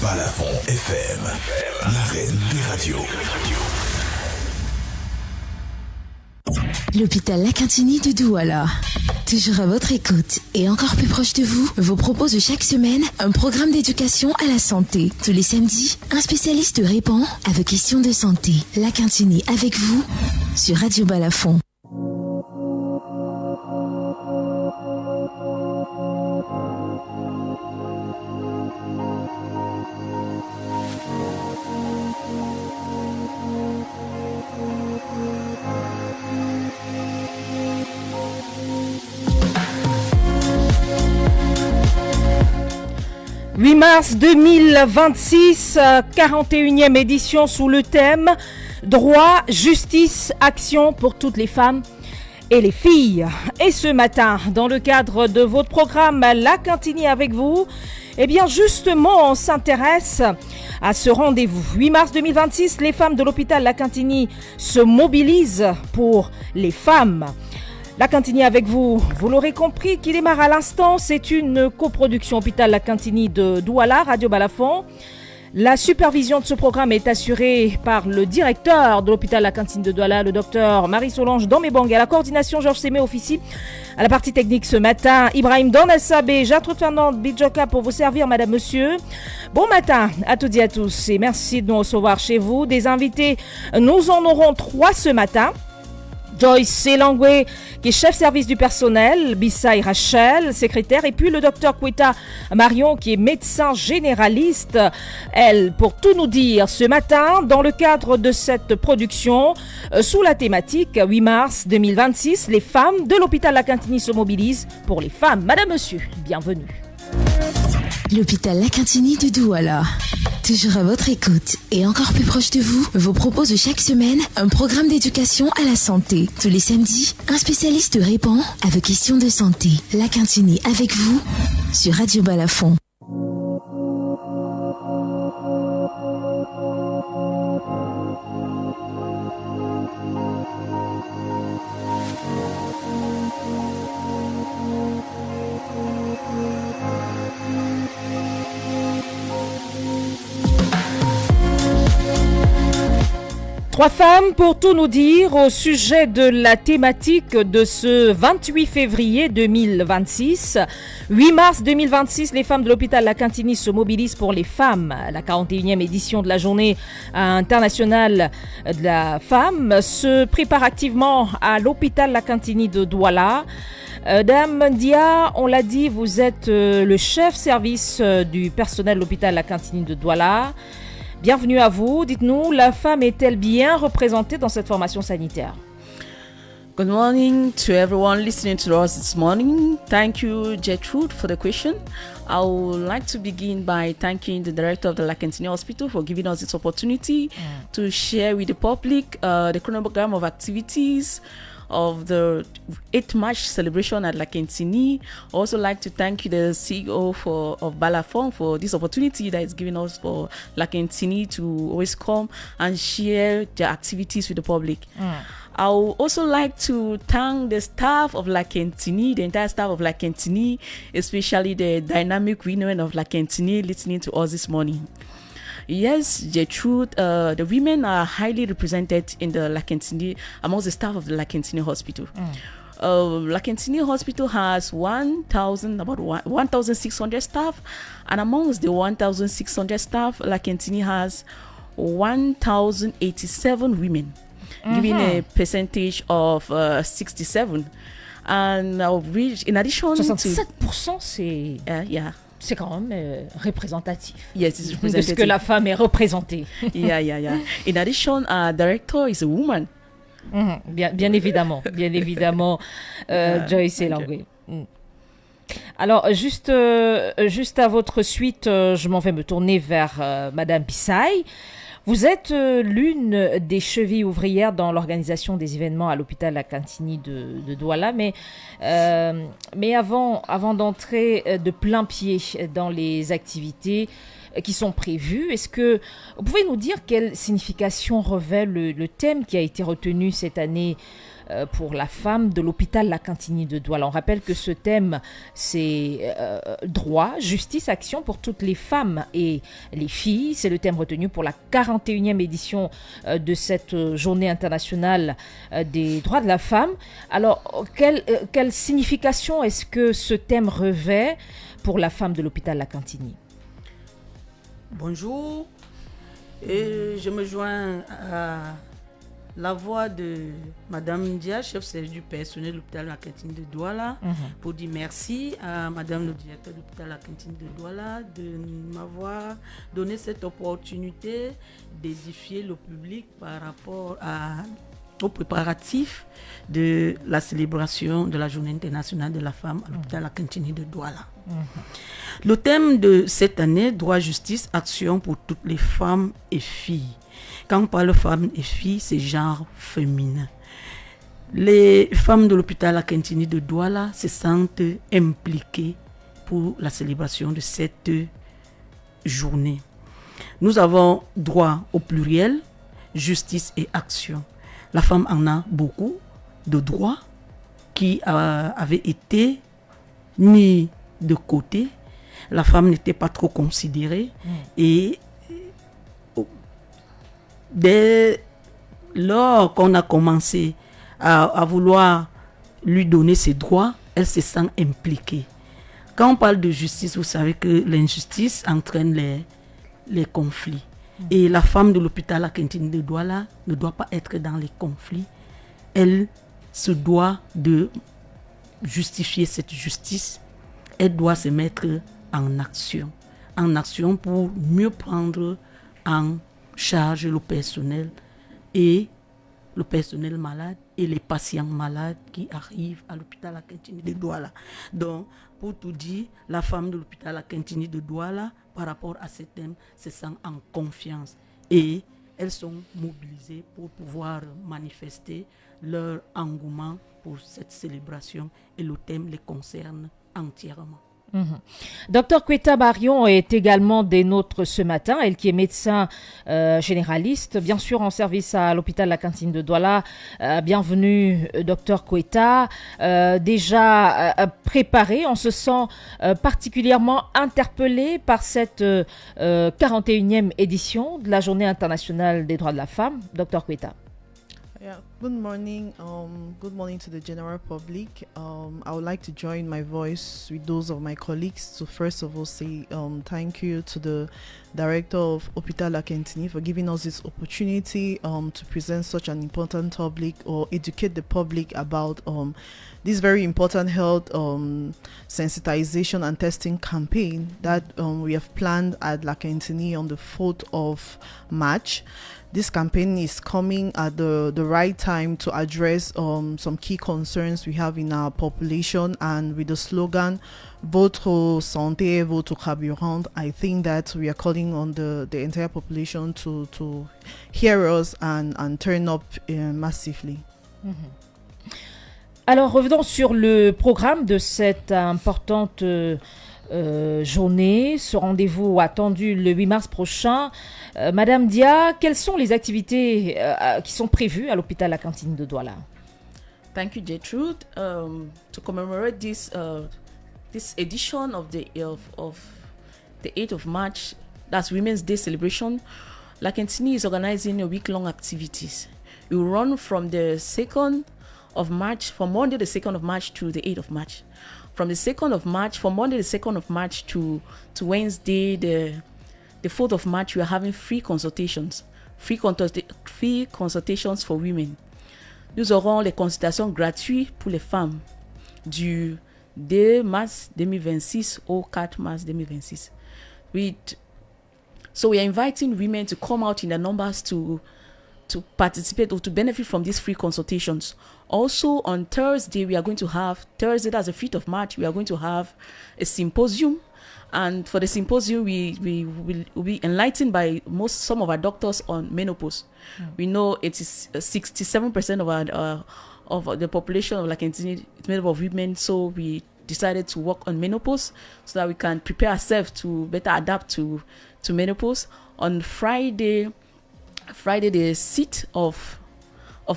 Balafon FM, la reine des radios. L'hôpital La Quintini de Douala, toujours à votre écoute et encore plus proche de vous, vous propose chaque semaine un programme d'éducation à la santé. Tous les samedis, un spécialiste répond à vos questions de santé. La Quintini avec vous sur Radio Balafon. « 8 mars 2026, 41e édition sous le thème « Droit, justice, action pour toutes les femmes et les filles ». Et ce matin, dans le cadre de votre programme « La Quintini avec vous », eh bien justement, on s'intéresse à ce rendez-vous. 8 mars 2026, les femmes de l'hôpital La Quintini se mobilisent pour les femmes. La Quintini avec vous, vous l'aurez compris, qui démarre à l'instant, c'est une coproduction hôpital La Quintini de Douala, Radio Balafon. La supervision de ce programme est assurée par le directeur de l'hôpital La Quintini de Douala, le docteur Marie-Solange Domébang. À la coordination, Georges Sémé officie. À la partie technique ce matin, Ibrahim Donasabé, Gertrude Fernande Bidjoka pour vous servir, madame, monsieur. Bon matin à toutes et à tous et merci de nous recevoir chez vous. Des invités, nous en aurons 3 ce matin. Joyce Selangwe, qui est chef service du personnel, Bissaï Rachel, secrétaire, et puis le docteur Kweta Marion, qui est médecin généraliste, elle, pour tout nous dire ce matin, dans le cadre de cette production, sous la thématique 8 mars 2026, les femmes de l'hôpital La Quintini se mobilisent pour les femmes. Madame, monsieur, bienvenue. L'hôpital La Quintini de Douala, toujours à votre écoute et encore plus proche de vous, vous propose chaque semaine un programme d'éducation à la santé. Tous les samedis, un spécialiste répond à vos questions de santé. La Quintini avec vous sur Radio Balafon. 3 femmes pour tout nous dire au sujet de la thématique de ce 28 février 2026. 8 mars 2026, les femmes de l'hôpital La Quintinie se mobilisent pour les femmes. La 41e édition de la journée internationale de la femme se prépare activement à l'hôpital La Quintinie de Douala. Dame Dia, on l'a dit, vous êtes le chef service du personnel de l'hôpital La Quintinie de Douala. Bienvenue à vous. Dites-nous, la femme est-elle bien représentée dans cette formation sanitaire? Good morning to everyone listening to us this morning. Thank you, Gertrude, for the question. I would like to begin by thanking the director of the La Quintinie Hospital for giving us this opportunity to share with the public the chronogram of activities of the 8th March celebration at La Quintinie. I also like to thank the CEO of Balafon for this opportunity that is given us for La Quintinie to always come and share their activities with the public. I would also like to thank the staff of La Quintinie, the entire staff of La Quintinie, especially the dynamic women of La Quintinie listening to us this morning. Yes, the truth, the women are highly represented in the La Quintinie, amongst the staff of the La Quintinie Hospital. La Quintinie Hospital has 1,600 staff, and amongst the 1,600 staff, La Quintinie has 1,087 women, giving a percentage of 67. And in addition 67%, c'est... yeah. C'est quand même représentatif. Yes, it's representative. De ce que la femme est représentée. Yeah. In addition, our director is a woman. Bien évidemment, Joyce Elangwe. Alors, juste à votre suite, je m'en vais me tourner vers Madame Pissay. Vous êtes l'une des chevilles ouvrières dans l'organisation des événements à l'hôpital La Quintinie de Douala, mais avant d'entrer de plein pied dans les activités qui sont prévues, est-ce que vous pouvez nous dire quelle signification revêt le thème qui a été retenu cette année pour la femme de l'hôpital La Quintinie de Douala? On rappelle que ce thème, c'est droit, justice, action pour toutes les femmes et les filles. C'est le thème retenu pour la 41e édition de cette journée internationale des droits de la femme. Alors, quelle signification est-ce que ce thème revêt pour la femme de l'hôpital La Quintinie? Bonjour, et je me joins à la voix de Madame Dia, chef service du personnel de l'hôpital La Quintinie de Douala, pour dire merci à Madame le directeur de l'hôpital La Quintinie de Douala de m'avoir donné cette opportunité d'édifier le public par rapport aux préparatifs de la célébration de la Journée internationale de la femme à l'hôpital La Quintinie de Douala. Le thème de cette année, droit, justice, action pour toutes les femmes et filles. Quand on parle de femmes et filles, c'est genre féminin. Les femmes de l'hôpital La Quintinie de Douala se sentent impliquées pour la célébration de cette journée. Nous avons droit au pluriel, justice et action. La femme en a beaucoup de droits qui avaient été mis de côté. La femme n'était pas trop considérée et dès lors qu'on a commencé à vouloir lui donner ses droits, elle se sent impliquée. Quand on parle de justice, vous savez que l'injustice entraîne les conflits. Et la femme de l'hôpital La Quintinie de Douala ne doit pas être dans les conflits. Elle se doit de justifier cette justice. Elle doit se mettre en action pour mieux prendre en charge le personnel malade et les patients malades qui arrivent à l'hôpital La Quintinie de Douala. Donc, pour tout dire, la femme de l'hôpital La Quintinie de Douala, par rapport à ce thème, se sent en confiance et elles sont mobilisées pour pouvoir manifester leur engouement pour cette célébration et le thème les concerne entièrement. Docteur Kweta Barion est également des nôtres ce matin, elle qui est médecin généraliste, bien sûr en service à l'hôpital La Cantine de Douala. Bienvenue, docteur Kweta. Déjà préparé, on se sent particulièrement interpellé par cette 41e édition de la Journée internationale des droits de la femme. Docteur Kweta. Yeah, good morning. Good morning to the general public. I would like to join my voice with those of my colleagues to first of all say thank you to the director of Hôpital La Cantini for giving us this opportunity to present such an important topic or educate the public about this very important health sensitization and testing campaign that we have planned at La Cantini on the 4th of March. This campaign is coming at the right time to address some key concerns we have in our population, and with the slogan Votre santé, votre carburant, I think that we are calling on the entire population to hear us and turn up massively. Alors revenons sur le programme de cette importante journée, ce rendez-vous attendu le 8 mars prochain. Madame Dia, quelles sont les activités qui sont prévues à l'hôpital La Cantine de Douala? Thank you, Gertrude. To commemorate this edition of the 8th of March, that's Women's Day celebration, La Cantini is organizing a week-long activities. It will run from the 2nd of March, from Monday the 2nd of March to the 8th of March. From the 2nd of March, from Monday the 2nd of March to Wednesday the 4th of March, we are having free consultations for women. Nous aurons les consultations gratuites pour les femmes du 2 mars 2026 au 4 mars 2026. So we are inviting women to come out in their numbers to participate or to benefit from these free consultations. Also on Thursday, that's the 5th of March, we are going to have a symposium. And for the symposium, we will be enlightened by some of our doctors on menopause. We know it is 67% of the population of La Cantini is made up of women, so we decided to work on menopause so that we can prepare ourselves to better adapt to menopause. On Friday the 6th of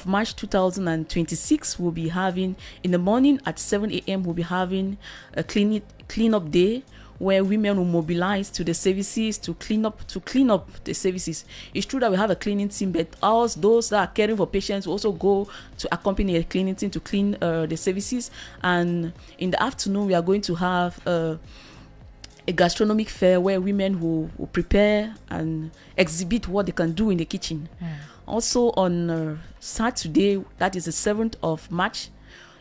March 2026, we'll be having, in the morning at 7 a.m., we'll be having a clean-up day where women will mobilize to the services to clean up the services. It's true that we have a cleaning team, but those that are caring for patients will also go to accompany a cleaning team to clean the services. And in the afternoon, we are going to have a gastronomic fair where women will prepare and exhibit what they can do in the kitchen. Also on Saturday, that is the 7th of March,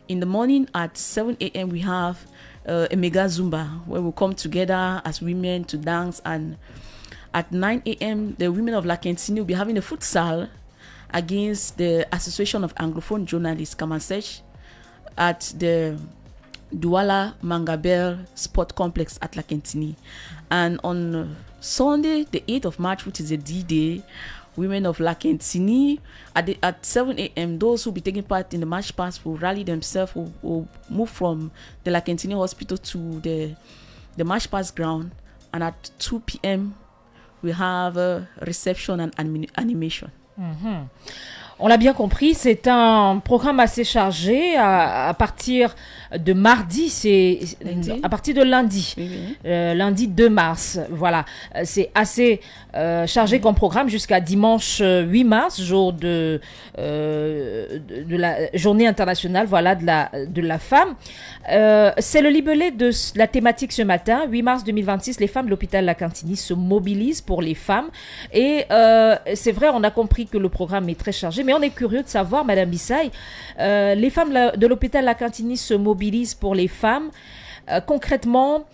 in the morning at 7 a.m. we have a mega Zumba where we come together as women to dance, and at 9 a.m. the women of La Cantini will be having a futsal against the Association of Anglophone Journalists, Kamansech, at the Douala Mangabel Sport Complex at La Cantini. And on Sunday, the 8th of March, which is the D-Day, women of La Cantini at 7 a.m. those who will be taking part in the march past will rally themselves, will move from the La Cantini hospital to the march past ground, and at 2 p.m. we have a reception and animation. On l'a bien compris, c'est un programme assez chargé à partir de mardi, à partir de lundi, lundi 2 mars, voilà. C'est assez chargé comme programme jusqu'à dimanche 8 mars, jour de la journée internationale, voilà, de la femme. C'est le libellé de la thématique ce matin, 8 mars 2026, les femmes de l'hôpital La Cantini se mobilisent pour les femmes. Et c'est vrai, on a compris que le programme est très chargé, mais on est curieux de savoir, Madame Bissaï, les femmes de l'hôpital La Cantini se mobilisent pour les femmes. Concrètement,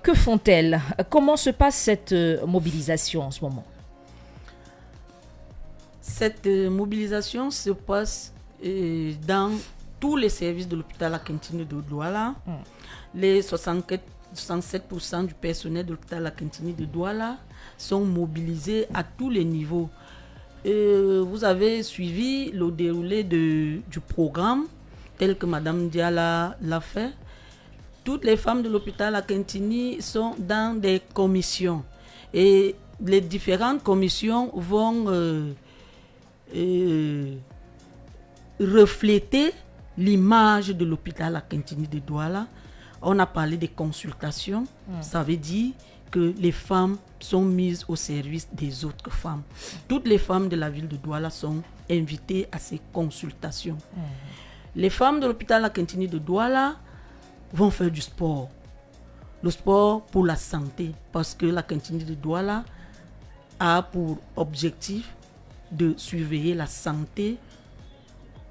que font-elles? Comment se passe cette mobilisation en ce moment? Cette mobilisation se passe dans tous les services de l'hôpital La Cantini de Douala. Les 67% du personnel de l'hôpital La Cantini de Douala sont mobilisés à tous les niveaux. Vous avez suivi le déroulé du programme tel que Madame Diala l'a fait. toutes les femmes de l'hôpital à Kintini sont dans des commissions. Et les différentes commissions vont refléter l'image de l'hôpital à Kintini de Douala. On a parlé des consultations. Ça veut dire que les femmes sont mises au service des autres femmes. Toutes les femmes de la ville de Douala sont invitées à ces consultations. Les femmes de l'hôpital à Kintini de Douala vont faire du sport. Le sport pour la santé, parce que la Kintini de Douala a pour objectif de surveiller la santé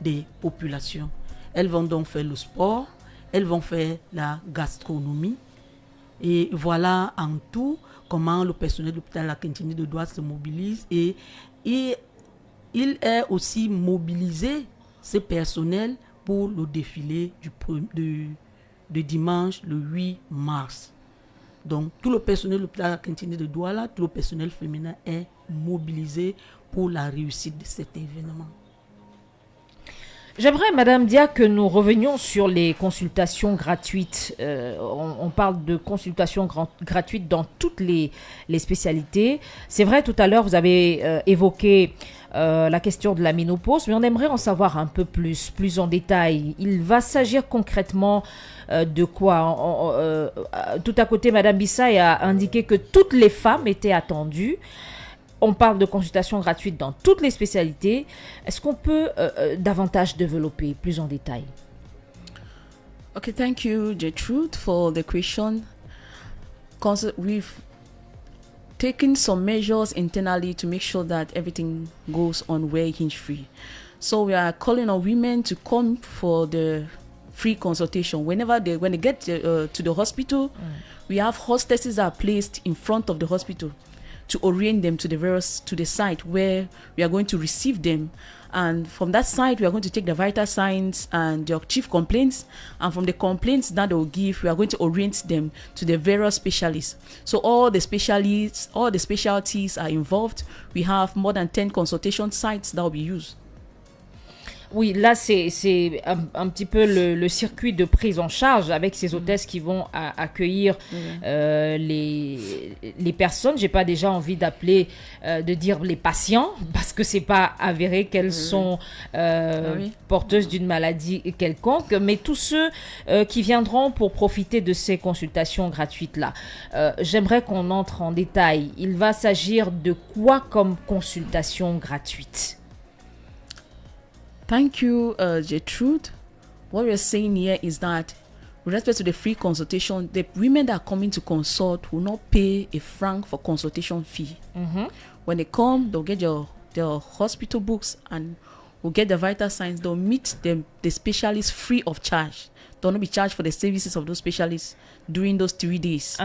des populations. Elles vont donc faire le sport, elles vont faire la gastronomie. Et voilà en tout comment le personnel de l'hôpital La Kintini de Douala se mobilise. Et il est aussi mobilisé, ce personnel, pour le défilé de dimanche le 8 mars. Donc tout le personnel de l'hôpital La Kintini de Douala, tout le personnel féminin est mobilisé pour la réussite de cet événement. J'aimerais, Madame Dia, que nous revenions sur les consultations gratuites. On parle de consultations gratuites dans toutes les spécialités. C'est vrai, tout à l'heure, vous avez évoqué la question de la ménopause, mais on aimerait en savoir un peu plus en détail. Il va s'agir concrètement de quoi? Tout à côté, Madame Bissaï a indiqué que toutes les femmes étaient attendues. On parle de consultations gratuites dans toutes les spécialités. Est-ce qu'on peut davantage développer plus en détail? Okay, thank you, Gertrude, for the question. We've taken some measures internally to make sure that everything goes on well hinge-free. So we are calling on women to come for the free consultation. When they get to the hospital, we have hostesses that are placed in front of the hospital to orient them to the site where we are going to receive them. And from that site, we are going to take the vital signs and their chief complaints. And from the complaints that they will give, we are going to orient them to the various specialists. So all the specialties are involved. We have more than 10 consultation sites that will be used. Oui, là, c'est un petit peu le circuit de prise en charge avec ces hôtesses qui vont accueillir les personnes. J'ai pas déjà envie de dire les patients, parce que c'est pas avéré qu'elles sont porteuses d'une maladie quelconque, mais tous ceux qui viendront pour profiter de ces consultations gratuites-là. J'aimerais qu'on entre en détail. Il va s'agir de quoi comme consultation gratuite? Thank you, Gertrude. What we're saying here is that with respect to the free consultation, the women that are coming to consult will not pay a franc for consultation fee. When they come, they'll get their hospital books and will get the vital signs. They'll meet the specialists free of charge. They'll not be charged for the services of those specialists during those 3 days.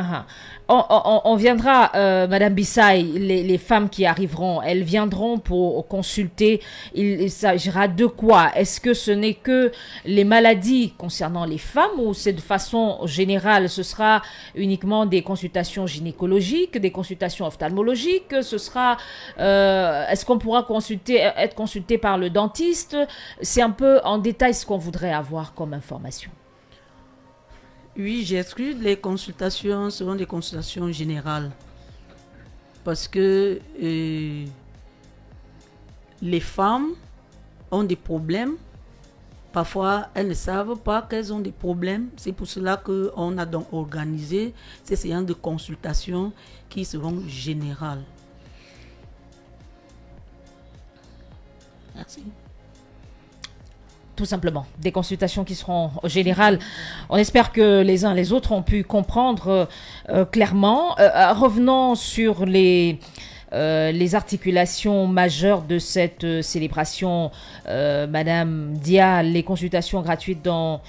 On viendra, Madame Bissaï, les femmes qui arriveront, elles viendront pour consulter. Il s'agira de quoi? Est-ce que ce n'est que les maladies concernant les femmes ou c'est de façon générale? Ce sera uniquement des consultations gynécologiques, des consultations ophtalmologiques? Ce sera, est-ce qu'on pourra être consulté par le dentiste? C'est un peu en détail ce qu'on voudrait avoir comme information. Oui, Gertrude, les consultations seront des consultations générales parce que les femmes ont des problèmes. Parfois, elles ne savent pas qu'elles ont des problèmes. C'est pour cela qu'on a donc organisé ces séances de consultation qui seront générales. Merci. Tout simplement, des consultations qui seront générales. On espère que les uns les autres ont pu comprendre clairement. Revenons sur les articulations majeures de cette célébration, Madame Dia, les consultations gratuites dans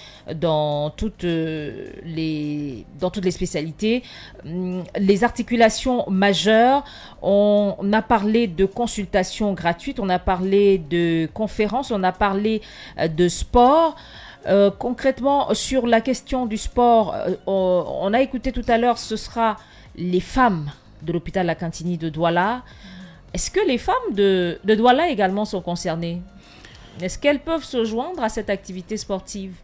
toutes les spécialités. Les articulations majeures, on a parlé de consultations gratuites, on a parlé de conférences, on a parlé de sport. Concrètement, sur la question du sport, on a écouté tout à l'heure, ce sera les femmes de l'hôpital La Kintini de Douala. Est-ce que les femmes de Douala également sont concernées? Est-ce qu'elles peuvent se joindre à cette activité sportive?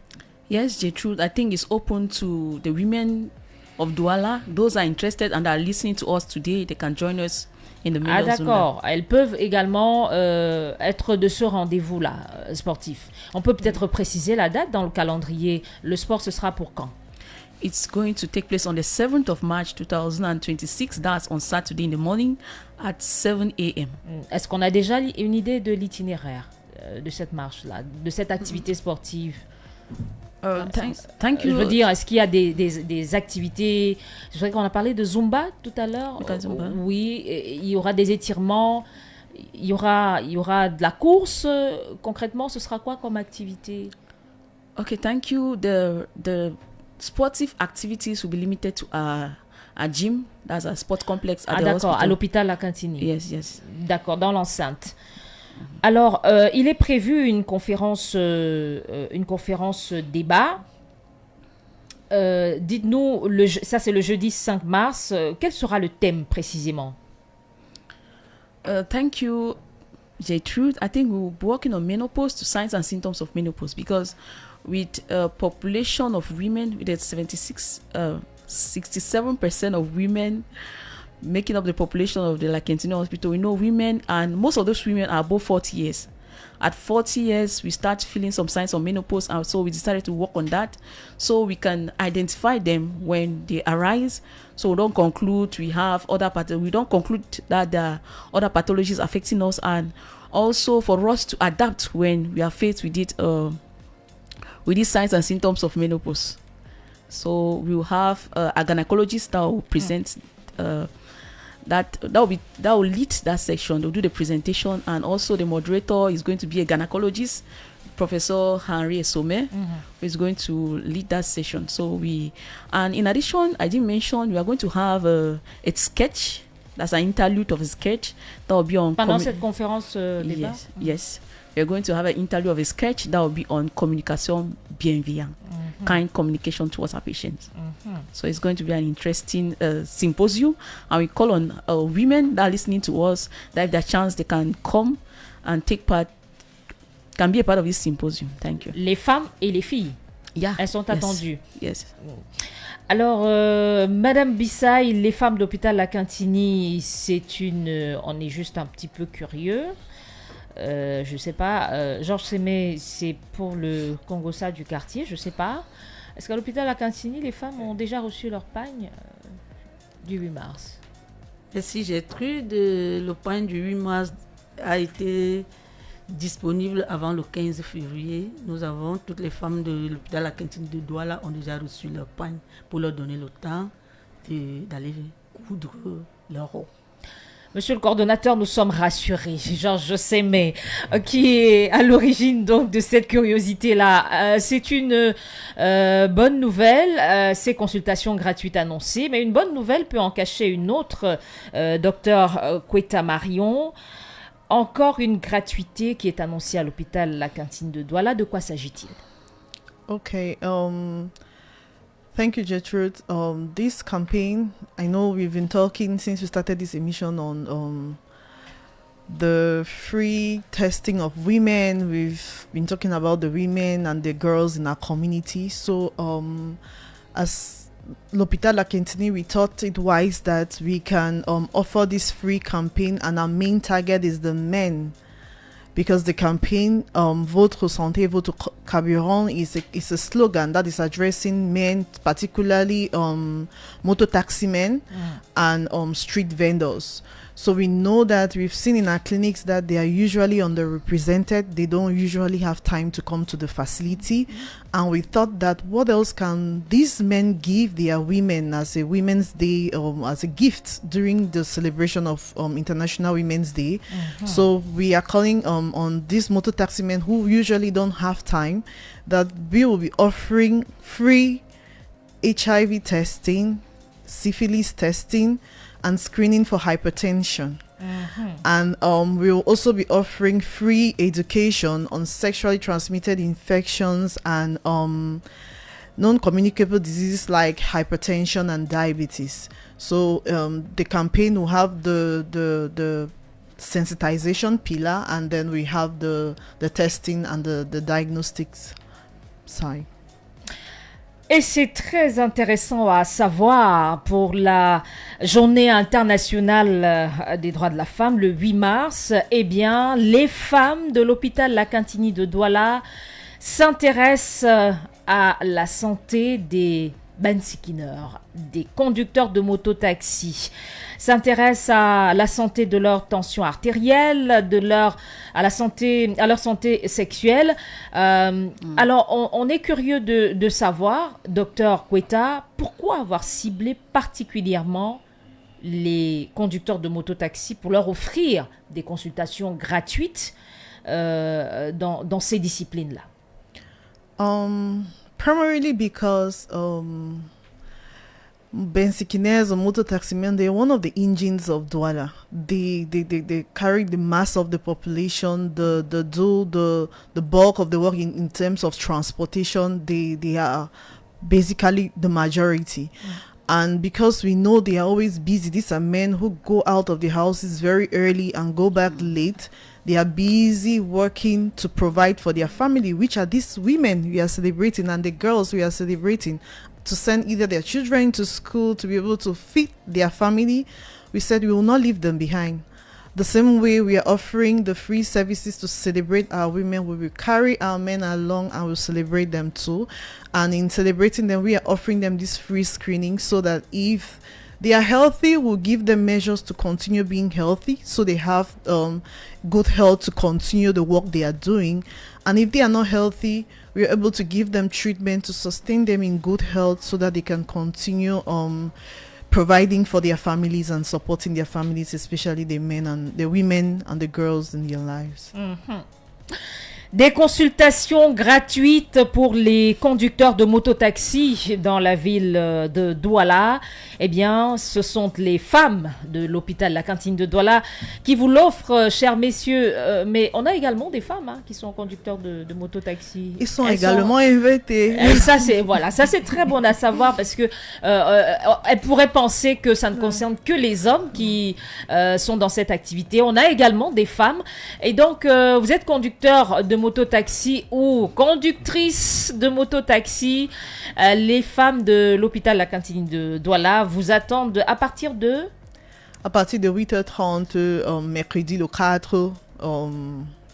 Yes, Gertrude, I think it's open to the women of Douala. Those are interested and are listening to us today. They can join us in the middle Ah of Zumba. d'accord, elles peuvent également être de ce rendez-vous-là, sportif. On peut peut-être préciser la date dans le calendrier. Le sport, ce sera pour quand? It's going to take place on the 7th of March 2026. That's on Saturday in the morning at 7 a.m. Est-ce qu'on a déjà une idée de l'itinéraire de cette marche-là, de cette activité sportive? Thank you. Je veux dire, est-ce qu'il y a des activités? Je sais qu'on a parlé de Zumba tout à l'heure. Zumba. Oui, il y aura des étirements, il y aura de la course. Concrètement, ce sera quoi comme activité? Okay, thank you. The sportive activities will be limited to a gym. That's a sport complex at the d'accord, hospital. à l'hôpital La Cantini. Yes. D'accord, dans l'enceinte. Alors, il est prévu une conférence débat. Dites-nous, ça c'est le jeudi 5 mars. Quel sera le thème précisément? Thank you, Gertrude. I think we'll be working on menopause, to signs and symptoms of menopause, because with a population of women, with 67% of women making up the population of the Lakentini Hospital, we know women, and most of those women are above 40 years. At 40 years, we start feeling some signs of menopause, and so we decided to work on that so we can identify them when they arise. So we don't conclude we have we don't conclude that there are other pathologies affecting us, and also for us to adapt when we are faced with it, with these signs and symptoms of menopause. So we will have a gynecologist that will present. That will lead that section. They'll do the presentation, and also the moderator is going to be a gynecologist, Professor Henry Esome, who is going to lead that session. And in addition, I didn't mention we are going to have a sketch. That's an interlude of a sketch that will be on. Pendant cette conférence débat. Yes. We're going to have an interview of a sketch that will be on communication bienveillant, kind communication towards our patients. So it's going to be an interesting symposium, and we call on women that are listening to us that if there's a chance they can come and take part, can be a part of this symposium. Thank you. Les femmes et les filles. Yeah. Elles sont attendues. Yes. Alors, Madame Bissaï, les femmes d'hôpital La Cantini, on est juste un petit peu curieux. Je sais pas, Georges Sémé, c'est pour le Congossa du quartier, je sais pas. Est-ce qu'à l'hôpital La Cantini, les femmes ont déjà reçu leur pagne du 8 mars? Merci Gertrude. Le pagne du 8 mars a été disponible avant le 15 février. Nous avons, toutes les femmes de l'hôpital La Cantini de Douala ont déjà reçu leur pagne pour leur donner le temps d'aller coudre leur robe. Monsieur le coordonnateur, nous sommes rassurés. Georges Sémé, qui est à l'origine donc de cette curiosité-là. C'est une bonne nouvelle, ces consultations gratuites annoncées, mais une bonne nouvelle peut en cacher une autre. Docteur Kweta Marion, encore une gratuité qui est annoncée à l'hôpital La Cantine de Douala. De quoi s'agit-il? Okay. Thank you, Gertrude. This campaign, I know we've been talking since we started this emission on the free testing of women. We've been talking about the women and the girls in our community. So as L'Hôpital La Cantini, we thought it wise that we can offer this free campaign, and our main target is the men. Because the campaign, Votre Santé, Votre Carburant, is a slogan that is addressing men, particularly motor taxi men and street vendors. So we know that we've seen in our clinics that they are usually underrepresented. They don't usually have time to come to the facility. And we thought that what else can these men give their women as a Women's Day, as a gift during the celebration of International Women's Day. So we are calling on these motor taxi men who usually don't have time, that we will be offering free HIV testing, syphilis testing, and screening for hypertension. And we will also be offering free education on sexually transmitted infections and non-communicable diseases like hypertension and diabetes. So the campaign will have the sensitization pillar, and then we have the testing and the diagnostics side. Et c'est très intéressant à savoir pour la journée internationale des droits de la femme, le 8 mars, eh bien, les femmes de l'hôpital La Quintini de Douala s'intéressent à la santé des bensikineurs, des conducteurs de moto-taxi, s'intéressent à la santé de leur tension artérielle, à leur santé sexuelle. Alors, on est curieux de savoir, docteur Quetta, pourquoi avoir ciblé particulièrement les conducteurs de moto-taxi pour leur offrir des consultations gratuites dans ces disciplines-là? Primarily because bensikiners or motor taximen, they're one of the engines of Douala. They carry the mass of the population, the bulk of the work in terms of transportation. They are basically the majority. And because we know they are always busy, these are men who go out of the houses very early and go back late. They are busy working to provide for their family, which are these women we are celebrating and the girls we are celebrating, to send either their children to school, to be able to feed their family. We said we will not leave them behind. The same way we are offering the free services to celebrate our women, we will carry our men along and we'll celebrate them too. And in celebrating them, we are offering them this free screening so that if they are healthy, we'll give them measures to continue being healthy so they have good health to continue the work they are doing. And if they are not healthy, we are able to give them treatment to sustain them in good health so that they can continue providing for their families and supporting their families, especially the men and the women and the girls in their lives. Mm-hmm. Des consultations gratuites pour les conducteurs de mototaxi dans la ville de Douala. Eh bien, ce sont les femmes de l'hôpital La Quintini de Douala qui vous l'offrent, chers messieurs. Mais on a également des femmes qui sont conducteurs de mototaxi. Ils sont également invités. Ça, c'est très bon à savoir parce que elles pourraient penser que ça ne concerne que les hommes qui sont dans cette activité. On a également des femmes. Et donc, vous êtes conducteur de mototaxi ou conductrice de mototaxi, les femmes de l'hôpital La Quintini de Douala vous attendent à partir de 8h30 mercredi le 4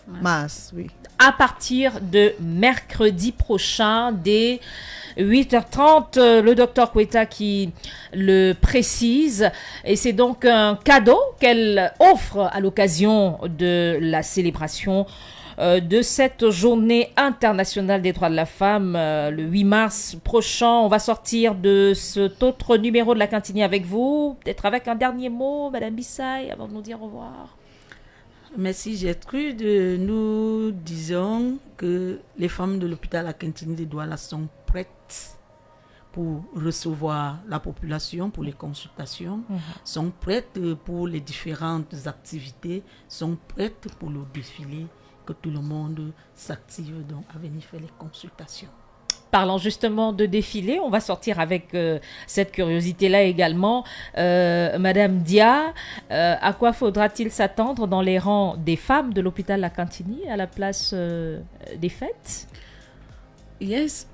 mars, oui. À partir de mercredi prochain, dès 8h30, le docteur Quetta qui le précise. Et c'est donc un cadeau qu'elle offre à l'occasion de la célébration de cette journée internationale des droits de la femme le 8 mars prochain. On va sortir de cet autre numéro de La Quintini avec vous, peut-être avec un dernier mot, Madame Bissaï, avant de nous dire au revoir. Merci Gertrude. Nous disons que les femmes de l'hôpital La Quintini de Douala sont prêtes pour recevoir la population, pour les consultations, sont prêtes pour les différentes activités, sont prêtes pour le défilé, que tout le monde s'active donc à venir faire les consultations. Parlant justement de défilé, on va sortir avec cette curiosité-là également. Madame Dia, à quoi faudra-t-il s'attendre dans les rangs des femmes de l'hôpital La Quintini à la place des fêtes? Yes,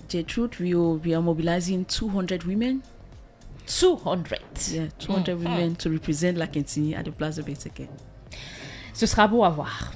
Gertrude, we are mobilizing 200 women. 200? Yeah, 200 women to represent La Quintini at the Place de Benseke. Ce sera beau à voir.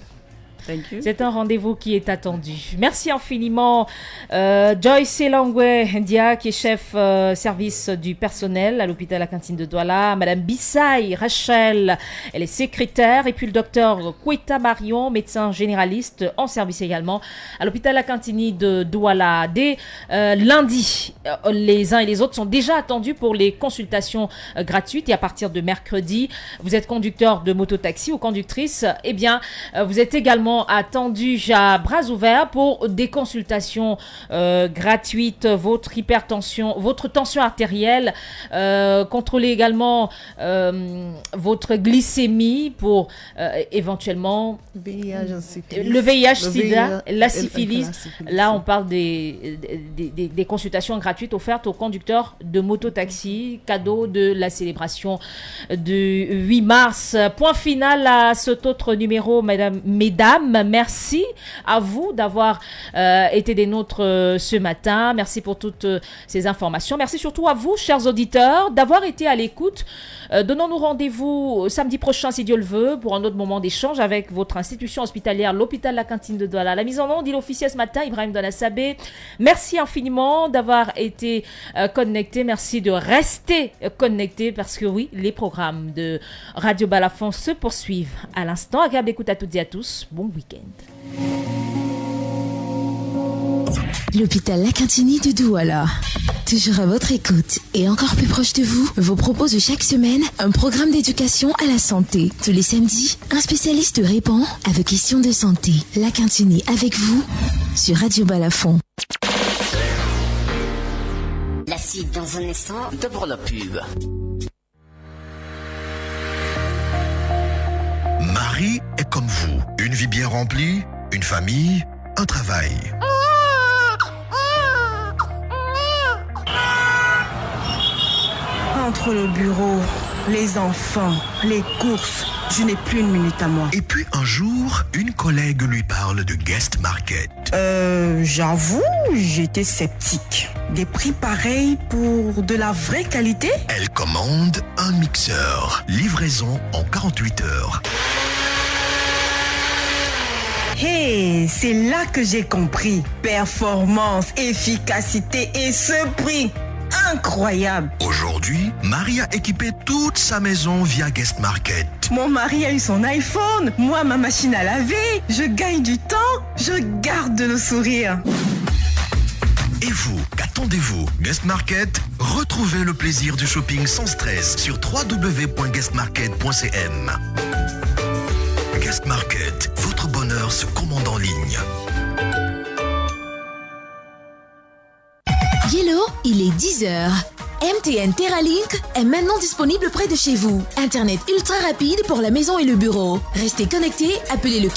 Thank you. C'est un rendez-vous qui est attendu. Merci infiniment Joyce Elangwe Ndia, qui est chef service du personnel à l'hôpital La Quintini de Douala, Madame Bissaï Rachel, elle est secrétaire, et puis le docteur Quetta Marion, médecin généraliste en service également à l'hôpital La Quintini de Douala. Dès lundi, les uns et les autres sont déjà attendus pour les consultations gratuites, et à partir de mercredi, vous êtes conducteur de mototaxi ou conductrice, eh bien vous êtes également attendu à bras ouverts pour des consultations gratuites, votre hypertension, votre tension artérielle, contrôler également votre glycémie pour éventuellement le VIH-Sida, la syphilis. Là, on parle des consultations gratuites offertes aux conducteurs de mototaxi, cadeau de la célébration du 8 mars. Point final à cet autre numéro, mesdames. femmes. Merci à vous d'avoir été des nôtres ce matin. Merci pour toutes ces informations. Merci surtout à vous, chers auditeurs, d'avoir été à l'écoute. Donnons-nous rendez-vous samedi prochain, si Dieu le veut, pour un autre moment d'échange avec votre institution hospitalière, l'hôpital La Cantine de Douala. La mise en onde, il officiel ce matin, Ibrahim Donasabé. Merci infiniment d'avoir été connecté. Merci de rester connecté parce que oui, les programmes de Radio Balafon se poursuivent à l'instant. Agréable écoute à toutes et à tous. Bon week-end. L'hôpital La Cantini de Douala. Toujours à votre écoute et encore plus proche de vous, vous propose chaque semaine un programme d'éducation à la santé. Tous les samedis, un spécialiste répond à vos questions de santé. La Cantini avec vous sur Radio Balafon. La suite dans un instant. D'abord la pub. Marie est comme vous. Une vie bien remplie, une famille, un travail. Entre le bureau, les enfants, les courses, je n'ai plus une minute à moi. Et puis un jour, une collègue lui parle de Guest Market. J'avoue, j'étais sceptique. Des prix pareils pour de la vraie qualité? Elle commande un mixeur. Livraison en 48 heures. Hey, c'est là que j'ai compris. Performance, efficacité et ce prix. Incroyable. Aujourd'hui, Marie a équipé toute sa maison via Guest Market. Mon mari a eu son iPhone, moi ma machine à laver. Je gagne du temps, je garde le sourire. Et vous, qu'attendez-vous? Guest Market, retrouvez le plaisir du shopping sans stress sur www.guestmarket.cm. Guest Market, votre bonheur se commande en ligne. Hello, il est 10h. MTN TerraLink est maintenant disponible près de chez vous. Internet ultra rapide pour la maison et le bureau. Restez connectés, appelez le